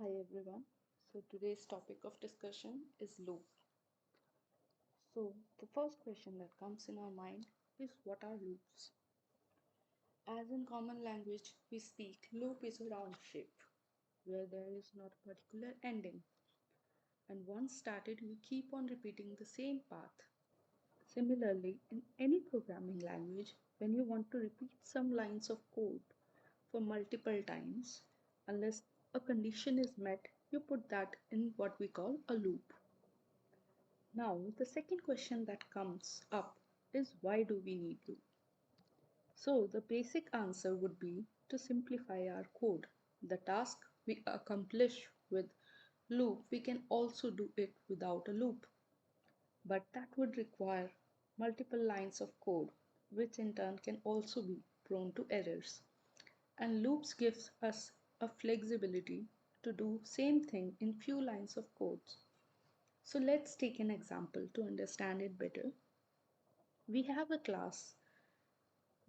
Hi everyone. So today's topic of discussion is loop. So the first question that comes in our mind is what are loops? As in common language we speak, loop is a round shape where there is not a particular ending. And once started, you keep on repeating the same path. Similarly, in any programming language, when you want to repeat some lines of code for multiple times, unless a condition is met, you put that in what we call a loop. Now, the second question that comes up is why do we need loop? So, the basic answer would be to simplify our code. The task we accomplish with loop, we can also do it without a loop. But that would require multiple lines of code, which in turn can also be prone to errors. And loops gives us a flexibility to do same thing in few lines of code. So let's take an example to understand it better. We have a class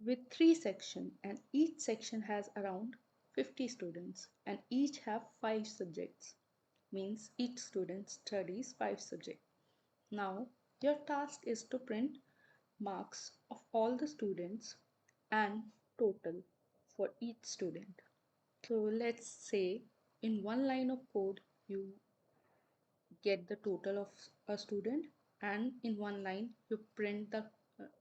with three sections and each section has around 50 students and each have 5 subjects. Means each student studies 5 subjects. Now your task is to print marks of all the students and total for each student. So let's say in one line of code you get the total of a student, and in one line you print the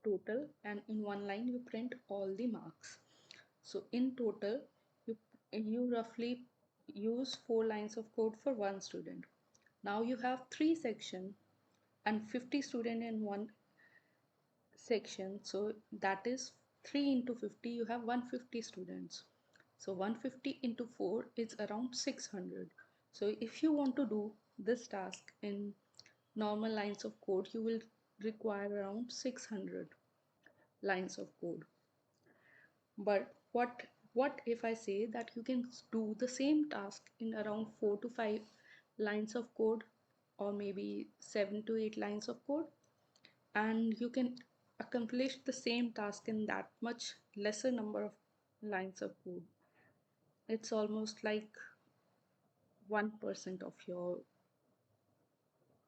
total, and in one line you print all the marks. So in total you you roughly use 4 lines of code for one student. Now you have three section and 50 student in one section, so that is 3 into 50, you have 150 students. So 150 into 4 is around 600. So if you want to do this task in normal lines of code, you will require around 600 lines of code. But what if I say that you can do the same task in around 4 to 5 lines of code, or maybe 7 to 8 lines of code, and you can accomplish the same task in that much lesser number of lines of code. It's almost like 1% of your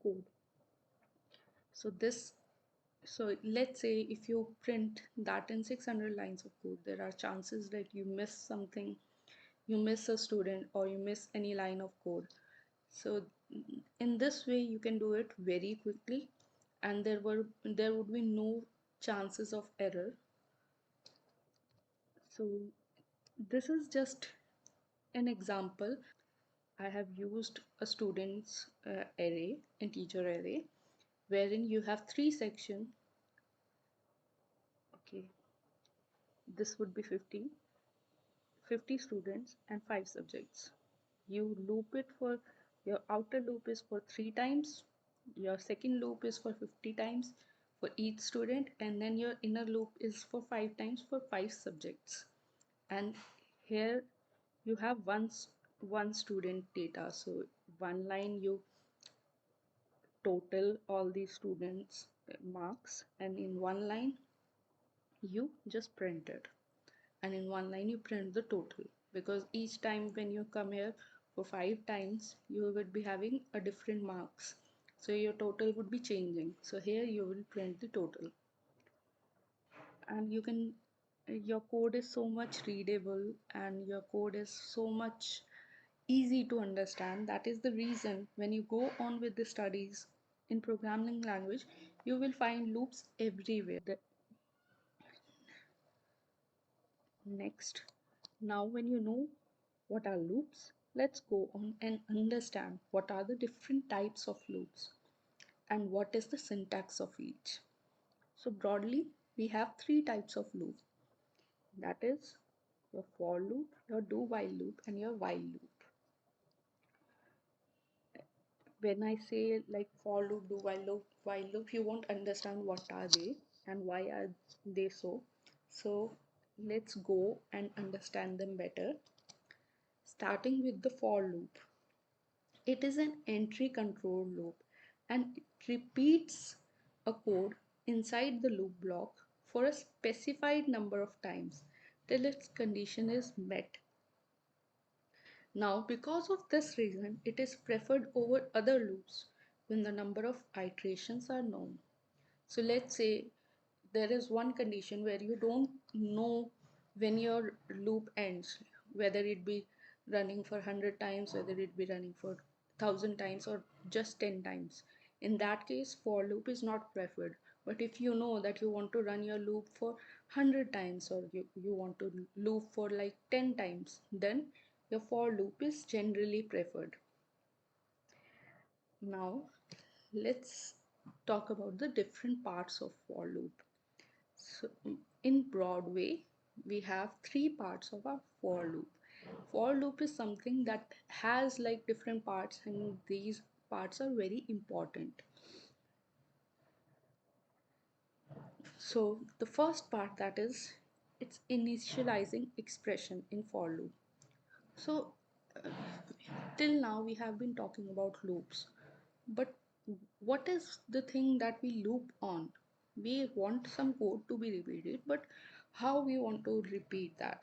code. So this so let's say if you print that in 600 lines of code, there are chances that you miss something, you miss a student, or you miss any line of code. So in this way you can do it very quickly, and there would be no chances of error. So this is just an example. I have used a student's array, integer array, wherein you have three sections. Okay, this would be 50 students and 5 subjects. You loop it for, your outer loop is for 3 times, your second loop is for 50 times for each student, and then your inner loop is for 5 times for 5 subjects. And here you have one student data, so one line you total all the students marks, and in one line you just print it, and in one line you print the total, because each time when you come here for 5 times you would be having a different marks, so your total would be changing. So here you will print the total, and you can, your code is so much readable and your code is so much easy to understand. That is the reason when you go on with the studies in programming language, you will find loops everywhere. Next, now when you know what are loops, let's go on and understand what are the different types of loops and what is the syntax of each. So broadly, we have three types of loop. That is your for loop, your do while loop, and your while loop. When I say like for loop, do while loop, you won't understand what are they and why are they so. So let's go and understand them better. Starting with the for loop. It is an entry control loop and it repeats a code inside the loop block for a specified number of times till its condition is met. Now, because of this reason, it is preferred over other loops when the number of iterations are known. So let's say there is one condition where you don't know when your loop ends, whether it be running for 100 times, whether it be running for 1000 times, or just 10 times. In that case, for loop is not preferred. But if you know that you want to run your loop for 100 times, or you want to loop for like 10 times, then your for loop is generally preferred. Now let's talk about the different parts of for loop. So in broad way, we have three parts of our for loop. For loop is something that has like different parts, and these parts are very important. So the first part, that is, it's initializing expression in for loop. So uh, till now we have been talking about loops, but what is the thing that we loop on? We want some code to be repeated, but how we want to repeat that?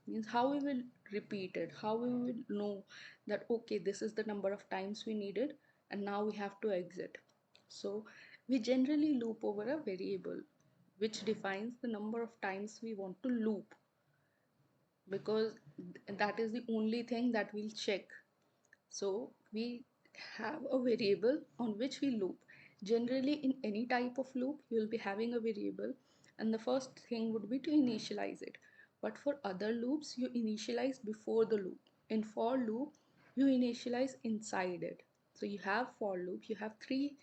Means how we will repeat it, how we will know that okay, this is the number of times we needed and now we have to exit. So we generally loop over a variable which defines the number of times we want to loop, because that is the only thing that we'll check. So we have a variable on which we loop. Generally, in any type of loop, you will be having a variable, and the first thing would be to initialize it. But for other loops, you initialize before the loop. In for loop, you initialize inside it. So you have for loop, you have three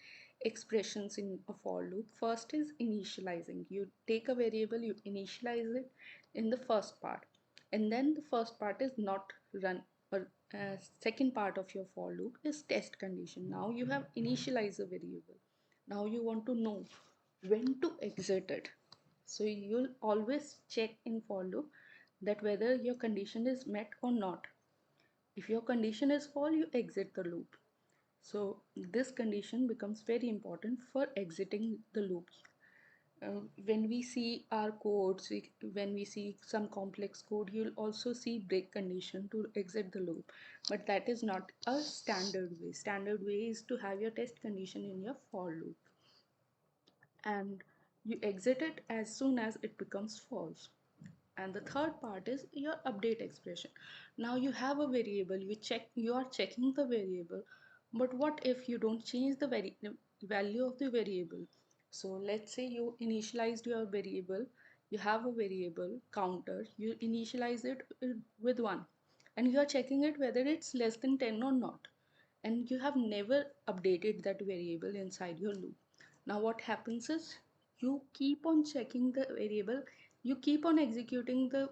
expressions in a for loop. First is initializing. You take a variable, you initialize it in the first part, and then the first part is not run, or second part of your for loop is test condition. Now you have initialized a variable, now you want to know when to exit it. So you'll always check in for loop that whether your condition is met or not. If your condition is false, you exit the loop. So this condition becomes very important for exiting the loop. When we see our codes, when we see some complex code, you'll also see break condition to exit the loop. But that is not a standard way. Standard way is to have your test condition in your for loop, and you exit it as soon as it becomes false. And the third part is your update expression. Now you have a variable, you are checking the variable, but what if you don't change the value of the variable? So let's say you initialized your variable, you have a variable counter, you initialize it with 1, and you are checking it whether it's less than 10 or not, and you have never updated that variable inside your loop. Now what happens is, you keep on checking the variable, you keep on executing the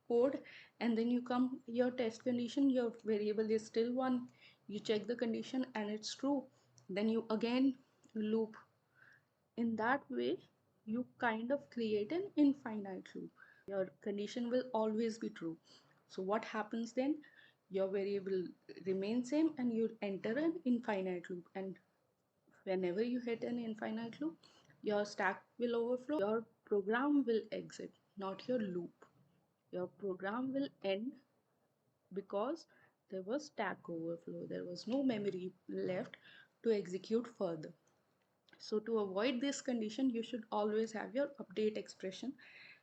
code, and then you come your test condition, your variable is still 1, you check the condition and it's true, then you again loop. In that way, you kind of create an infinite loop. Your condition will always be true. So what happens then? Your variable remains same and you enter an infinite loop, and whenever you hit an infinite loop, your stack will overflow, your program will exit, not your loop. Your program will end because there was stack overflow, there was no memory left to execute further. So to avoid this condition, you should always have your update expression,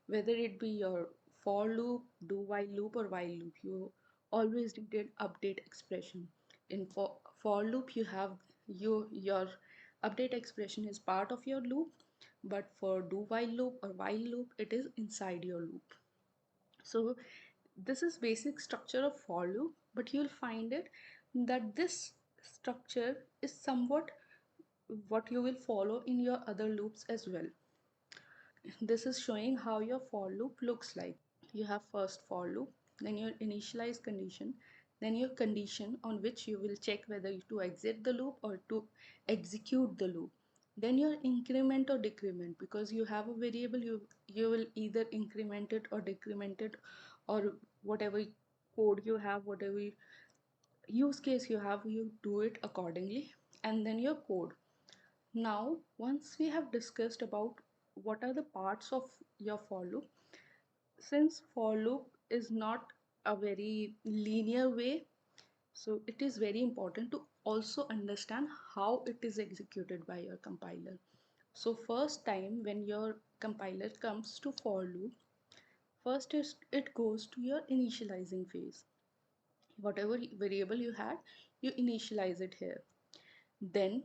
whether it be your for loop, do while loop, or while loop. You always need an update expression. In for loop, you have your update expression is part of your loop, but for do while loop or while loop, it is inside your loop. So this is basic structure of for loop, but you'll find it that this structure is somewhat what you will follow in your other loops as well. This is showing how your for loop looks like. You have first for loop, then your initialize condition, then your condition on which you will check whether to exit the loop or to execute the loop, then your increment or decrement, because you have a variable, you will either increment it or decrement it, or whatever code you have, whatever use case you have, you do it accordingly. And then your code. Now, once we have discussed about what are the parts of your for loop, since for loop is not a very linear way, So it is very important to also understand how it is executed by your compiler. So first time when your compiler comes to for loop, first is it goes to your initializing phase. Whatever variable you had, you initialize it here. Then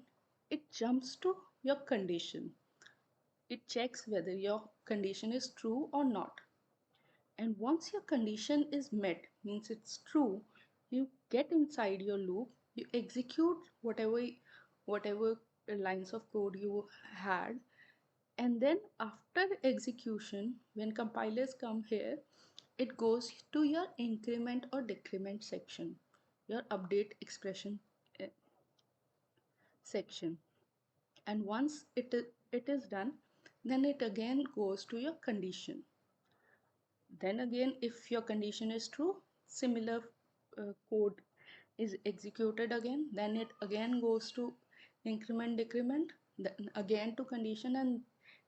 it jumps to your condition. It checks whether your condition is true or not. And once your condition is met, means it's true, you get inside your loop, you execute whatever lines of code you had, and then after execution, when compilers come here, it goes to your increment or decrement section, your update expression section. And once it is done, then it again goes to your condition. Then again, if your condition is true, similar code is executed again. Then it again goes to increment, decrement, then again to condition, and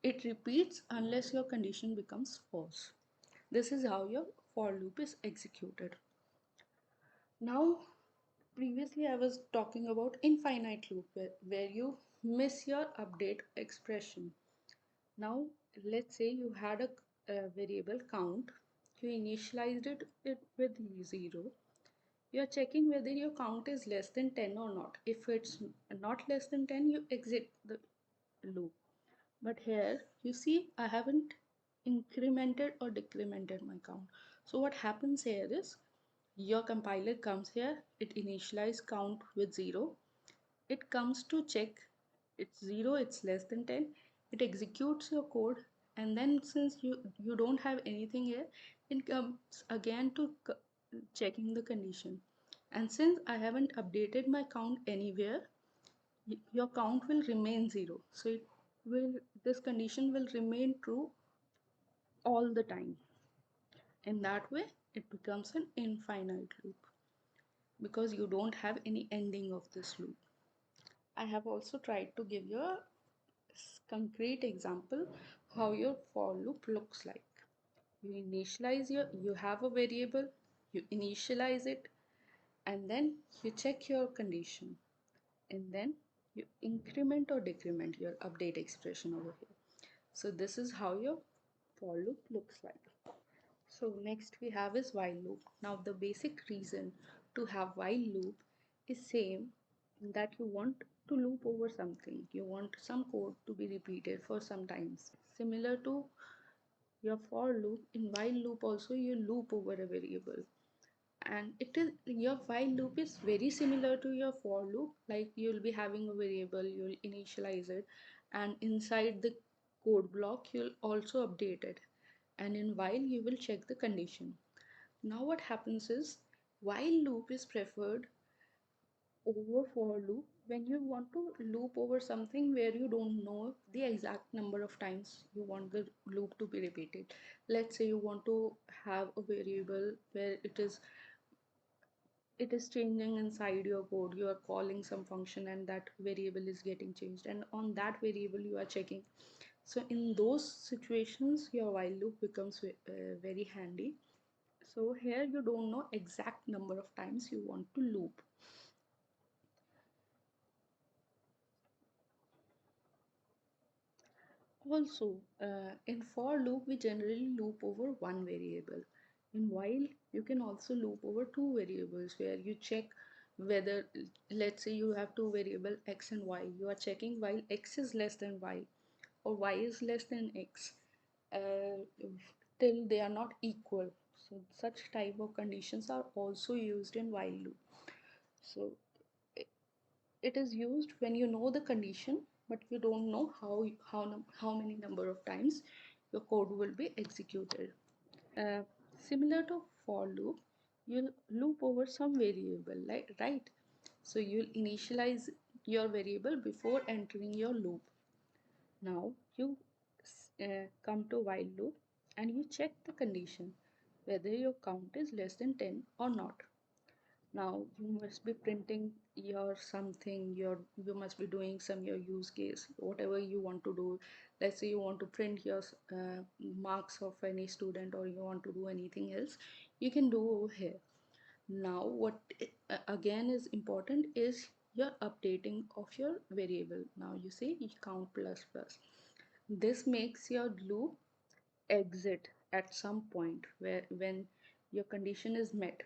it repeats unless your condition becomes false. This is how your for loop is executed. Now, previously I was talking about infinite loop where you miss your update expression. Now, let's say you had a variable count, you initialized it with 0. You're checking whether your count is less than 10 or not. If it's not less than 10, you exit the loop. But here, you see, I haven't incremented or decremented my count. So what happens here is, your compiler comes here, it initializes count with 0. It comes to check it's 0, it's less than 10. It executes your code, and then since you don't have anything here, it comes again to checking the condition. And since I haven't updated my count anywhere, your count will remain 0. So this condition will remain true all the time. In that way, it becomes an infinite loop because you don't have any ending of this loop. I have also tried to give you a concrete example how your for loop looks like. You have a variable, you initialize it, and then you check your condition, and then you increment or decrement your update expression over here. So this is how your for loop looks like. So next we have is while loop. Now the basic reason to have while loop is same, that you want to loop over something. You want some code to be repeated for some times. Similar to your for loop, in while loop also you loop over a variable. And it is your while loop is very similar to your for loop. Like you'll be having a variable, you'll initialize it, and inside the code block you'll also update it, and in while you will check the condition. Now what happens is, while loop is preferred over for loop when you want to loop over something where you don't know the exact number of times you want the loop to be repeated. Let's say you want to have a variable where it is changing inside your code. You are calling some function and that variable is getting changed, and on that variable you are checking. So in those situations your while loop becomes very handy. So here you don't know exact number of times you want to loop. Also, in for loop, we generally loop over one variable. In while, you can also loop over two variables where you check whether, let's say you have two variable x and y. You are checking while x is less than y or y is less than x uh, till they are not equal. So such type of conditions are also used in while loop. So it is used when you know the condition but you don't know how many number of times your code will be executed. uh, Similar to for loop, you'll loop over some variable, like right. So you'll initialize your variable before entering your loop. Now you come to while loop and you check the condition whether your count is less than 10 or not. Now you must be printing your something, you must be doing some your use case, whatever you want to do. Let's say you want to print your marks of any student, or you want to do anything else, you can do over here. Now what again is important is your updating of your variable. Now you say you count plus plus. This makes your loop exit at some point where when your condition is met.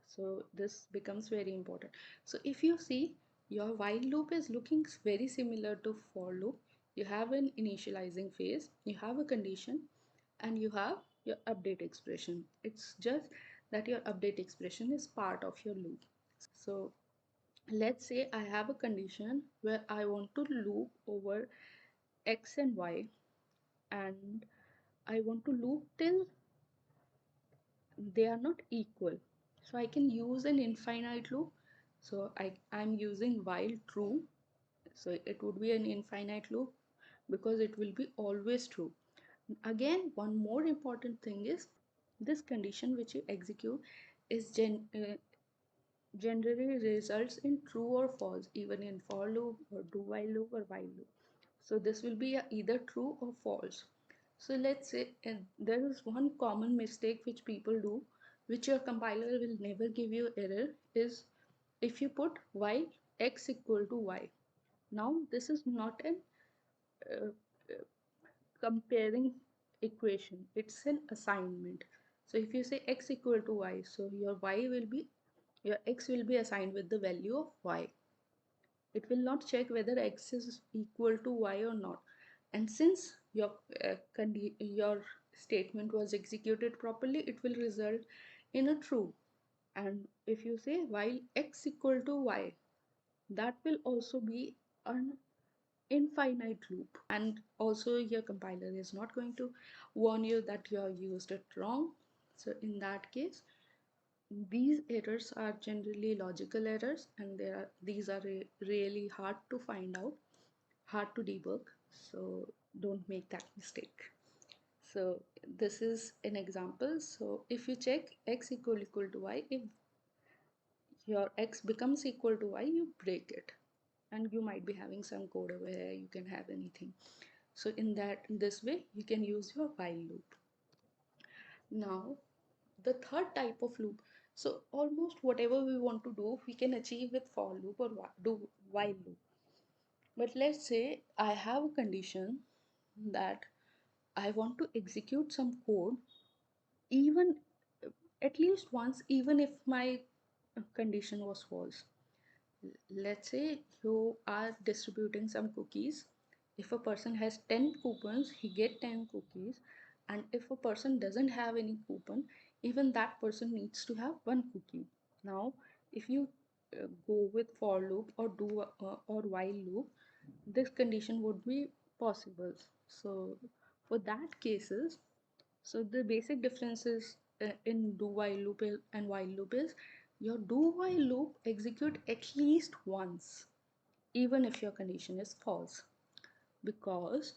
So this becomes very important. So if you see, your while loop is looking very similar to for loop. You have an initializing phase, you have a condition, and you have your update expression. It's just that your update expression is part of your loop. So let's say I have a condition where I want to loop over x and y, and I want to loop till they are not equal. So I can use an infinite loop. So I'm using while true. So it would be an infinite loop because it will be always true. Again, one more important thing is this condition which you execute is generally results in true or false, even in for loop or do while loop or while loop. So this will be either true or false. So let's say there is one common mistake which people do, which your compiler will never give you error, is if you put y x equal to y. Now this is not an uh, comparing equation, it's an assignment. So if you say x equal to y, so your x will be assigned with the value of y. It will not check whether x is equal to y or not. And since your statement was executed properly, it will result in a true. And if you say while x equal to y, that will also be an infinite loop. And also your compiler is not going to warn you that you have used it wrong. So in that case, these errors are generally logical errors, and these are really hard to find out, hard to debug. So don't make that mistake. So this is an example. So if you check x equal to y, if your x becomes equal to y, you break it, and you might be having some code where you can have anything. So in this way you can use your while loop. Now the third type of loop, so almost whatever we want to do we can achieve with for loop or do while loop. But let's say I have a condition that I want to execute some code, even at least once, even if my condition was false. Let's say you are distributing some cookies. If a person has 10 coupons, he get 10 cookies. And if a person doesn't have any coupon, even that person needs to have one cookie. Now, if you go with for loop or do or while loop, this condition would be possible. So for that cases, so the basic differences in do while loop and while loop is your do while loop execute at least once, even if your condition is false, because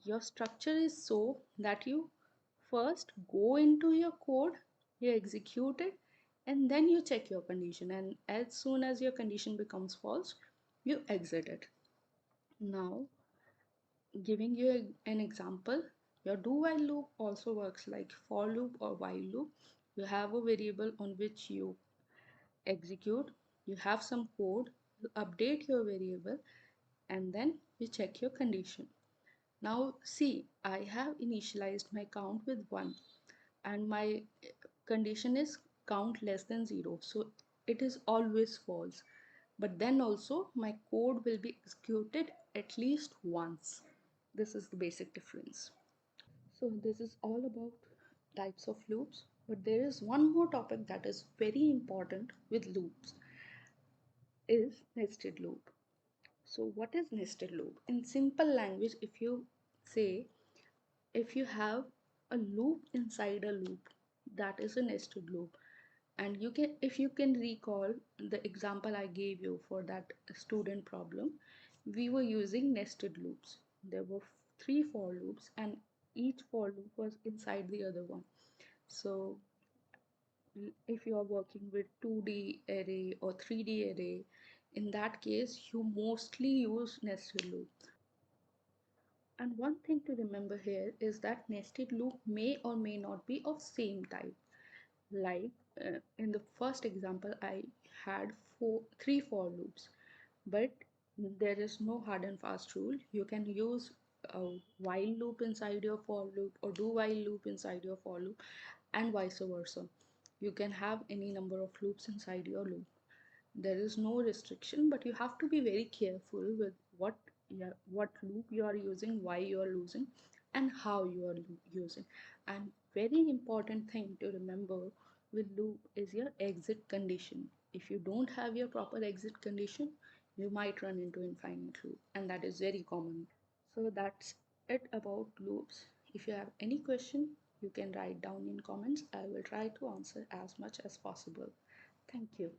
your structure is so that you first go into your code, you execute it, and then you check your condition, and as soon as your condition becomes false, you exit it. Now, giving you an example, your do while loop also works like for loop or while loop. You have a variable on which you execute, you have some code, you update your variable, and then you check your condition. Now see, I have initialized my count with 1, and my condition is count less than 0, so it is always false. But then also my code will be executed at least once. This is the basic difference. So this is all about types of loops, but there is one more topic that is very important with loops, is nested loop. So what is nested loop? In simple language, if you say, if you have a loop inside a loop, that is a nested loop. And you can, if you can recall the example I gave you for that student problem, we were using nested loops. There were three for loops, and each for loop was inside the other one. So if you are working with 2D array or 3D array, in that case you mostly use nested loop. And one thing to remember here is that nested loop may or may not be of same type. Like in the first example I had three for loops, but there is no hard and fast rule. You can use a while loop inside your for loop or do while loop inside your for loop, and vice versa. You can have any number of loops inside your loop. There is no restriction, but you have to be very careful with what loop you are using, why you are using, and how you are using. And very important thing to remember with loop is your exit condition. If you don't have your proper exit condition, you might run into infinite loop, and that is very common. So that's it about loops. If you have any question, you can write down in comments. I will try to answer as much as possible. Thank you.